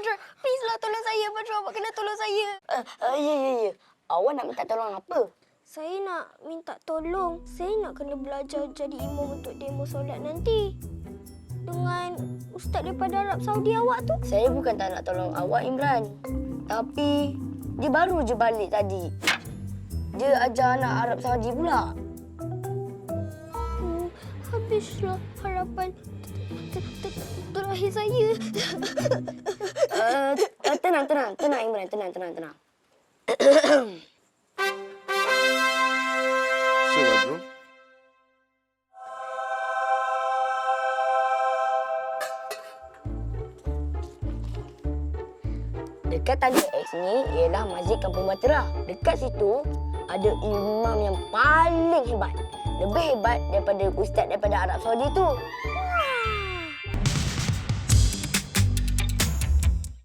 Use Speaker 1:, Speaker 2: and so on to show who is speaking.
Speaker 1: Badrul. Please lah tolong saya, Badrul. Awak kena tolong saya.
Speaker 2: Ya. Awak nak minta tolong apa?
Speaker 1: Saya nak minta tolong. Saya nak kena belajar jadi imam untuk demo solat nanti. Dengan ustaz daripada Arab Saudi awak tu.
Speaker 2: Saya bukan tak nak tolong awak, Imran. Tapi dia baru je balik tadi. Dia ajar anak Arab Saudi pula.
Speaker 1: Habislah harapan terakhir saya.
Speaker 2: Tenang Imran, tenang.
Speaker 3: So, Badrul,
Speaker 2: Dekat Tanda X ni ialah Masjid Kampung Bahtera. Dekat situ ada imam yang paling hebat. Lebih hebat daripada ustaz daripada Arab Saudi tu.